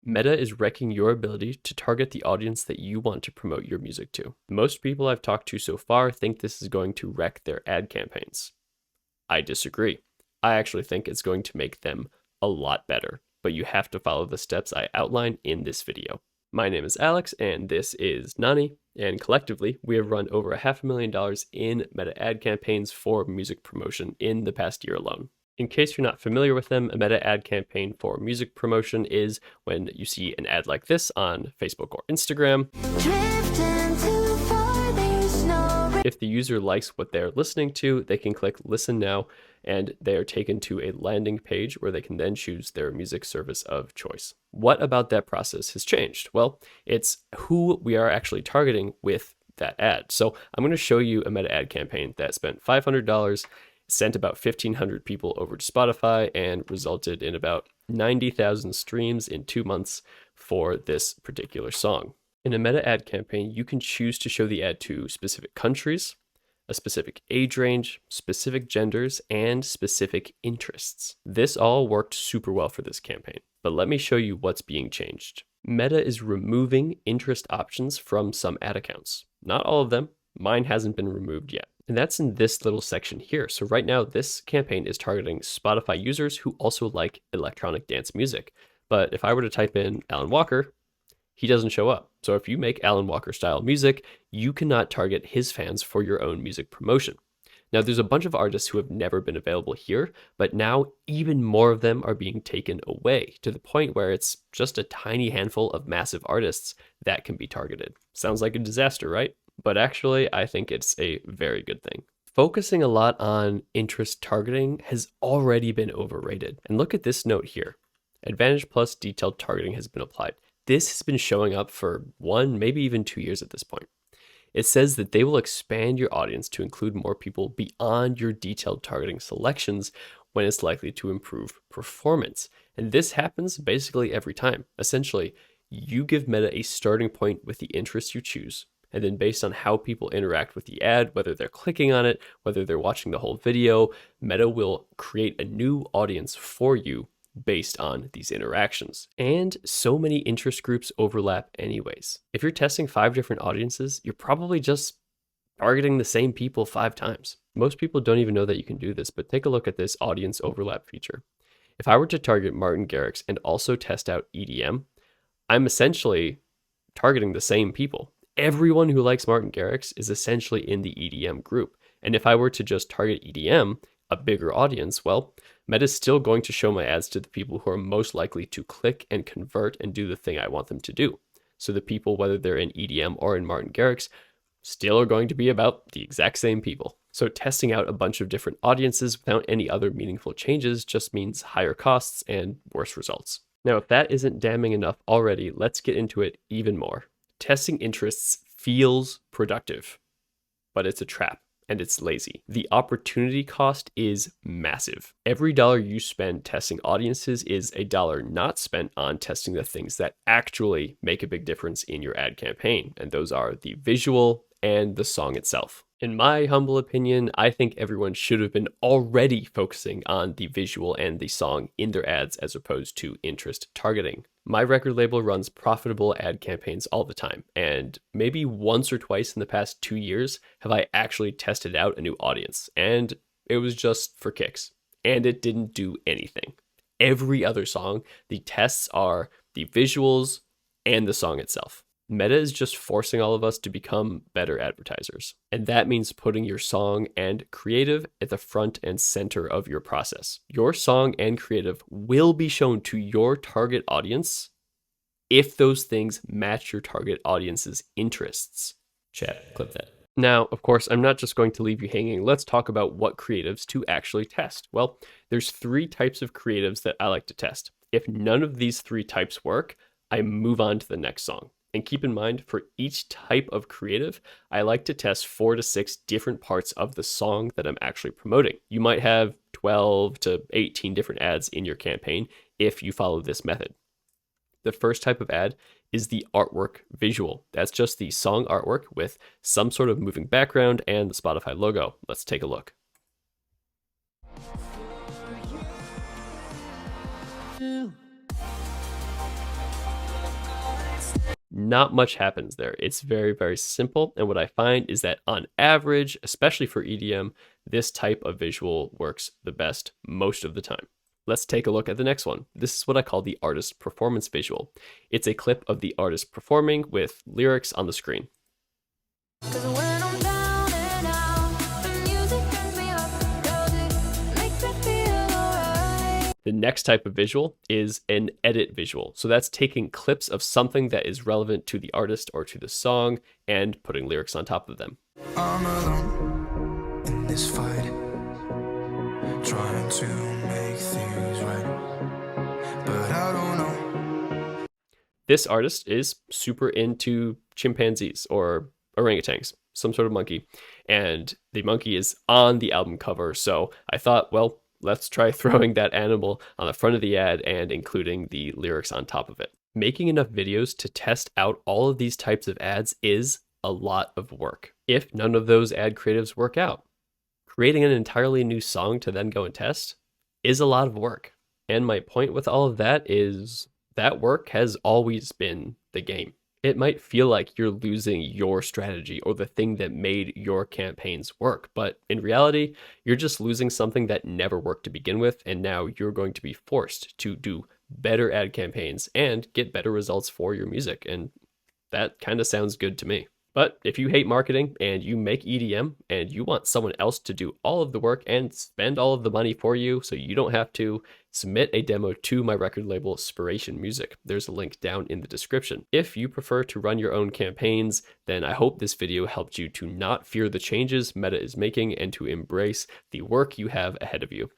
Meta is wrecking your ability to target the audience that you want to promote your music to. Most people I've talked to so far think this is going to wreck their ad campaigns. I disagree. I actually think it's going to make them a lot better, but you have to follow the steps I outline in this video. My name is Alex, and this is Nani, and collectively, we have run over $500,000 in Meta ad campaigns for music promotion in the past year alone. In case you're not familiar with them, a Meta ad campaign for music promotion is when you see an ad like this on Facebook or Instagram. If the user likes what they're listening to, they can click Listen Now, and they are taken to a landing page where they can then choose their music service of choice. What about that process has changed? Well, it's who we are actually targeting with that ad. So I'm going to show you a Meta ad campaign that spent $500, sent about 1,500 people over to Spotify, and resulted in about 90,000 streams in 2 months for this particular song. In a Meta ad campaign, you can choose to show the ad to specific countries, a specific age range, specific genders, and specific interests. This all worked super well for this campaign, but let me show you what's being changed. Meta is removing interest options from some ad accounts. Not all of them. Mine hasn't been removed yet. And that's in this little section here. So right now, this campaign is targeting Spotify users who also like electronic dance music. But if I were to type in Alan Walker, he doesn't show up. So if you make Alan Walker style music, you cannot target his fans for your own music promotion. Now, there's a bunch of artists who have never been available here, but now even more of them are being taken away to the point where it's just a tiny handful of massive artists that can be targeted. Sounds like a disaster, right? But actually, I think it's a very good thing. Focusing a lot on interest targeting has already been overrated. And look at this note here. Advantage Plus detailed targeting has been applied. This has been showing up for 1, maybe even 2 years at this point. It says that they will expand your audience to include more people beyond your detailed targeting selections when it's likely to improve performance. And this happens basically every time. Essentially, you give Meta a starting point with the interests you choose. And then based on how people interact with the ad, whether they're clicking on it, whether they're watching the whole video, Meta will create a new audience for you based on these interactions. And so many interest groups overlap anyways. If you're testing 5 different audiences, you're probably just targeting the same people 5 times. Most people don't even know that you can do this, but take a look at this audience overlap feature. If I were to target Martin Garrix and also test out EDM, I'm essentially targeting the same people. Everyone who likes Martin Garrix is essentially in the EDM group. And if I were to just target EDM, a bigger audience, well, Meta's still going to show my ads to the people who are most likely to click and convert and do the thing I want them to do. So the people, whether they're in EDM or in Martin Garrix, still are going to be about the exact same people. So testing out a bunch of different audiences without any other meaningful changes just means higher costs and worse results. Now, if that isn't damning enough already, let's get into it even more. Testing interests feels productive, but it's a trap. And it's lazy. The opportunity cost is massive. Every dollar you spend testing audiences is a dollar not spent on testing the things that actually make a big difference in your ad campaign. And those are the visual and the song itself. In my humble opinion, I think everyone should have been already focusing on the visual and the song in their ads as opposed to interest targeting. My record label runs profitable ad campaigns all the time, and maybe once or twice in the past 2 years have I actually tested out a new audience, and it was just for kicks, and it didn't do anything. Every other song, the tests are the visuals and the song itself. Meta is just forcing all of us to become better advertisers. And that means putting your song and creative at the front and center of your process. Your song and creative will be shown to your target audience if those things match your target audience's interests. Chat, clip that. Now, of course, I'm not just going to leave you hanging. Let's talk about what creatives to actually test. Well, there's 3 types of creatives that I like to test. If none of these 3 types work, I move on to the next song. And keep in mind, for each type of creative, I like to test 4 to 6 different parts of the song that I'm actually promoting. You might have 12 to 18 different ads in your campaign if you follow this method. The first type of ad is the artwork visual. That's just the song artwork with some sort of moving background and the Spotify logo. Let's take a look. not much happens there. It's very, very simple. And what I find is that on average, especially for EDM, this type of visual works the best most of the time. Let's take a look at the next one. This is what I call the artist performance visual. It's a clip of the artist performing with lyrics on the screen. The next type of visual is an edit visual. So that's taking clips of something that is relevant to the artist or to the song and putting lyrics on top of them. I'm alone in this fight, trying to make things right, but I don't know. This artist is super into chimpanzees or orangutans, some sort of monkey, and the monkey is on the album cover. So I thought, well, let's try throwing that animal on the front of the ad and including the lyrics on top of it. Making enough videos to test out all of these types of ads is a lot of work. If none of those ad creatives work out, creating an entirely new song to then go and test is a lot of work. And my point with all of that is that work has always been the game. It might feel like you're losing your strategy or the thing that made your campaigns work, but in reality, you're just losing something that never worked to begin with, and now you're going to be forced to do better ad campaigns and get better results for your music, and that kind of sounds good to me. But if you hate marketing and you make EDM and you want someone else to do all of the work and spend all of the money for you so you don't have to, submit a demo to my record label, Spiration Music. There's a link down in the description. If you prefer to run your own campaigns, then I hope this video helped you to not fear the changes Meta is making and to embrace the work you have ahead of you.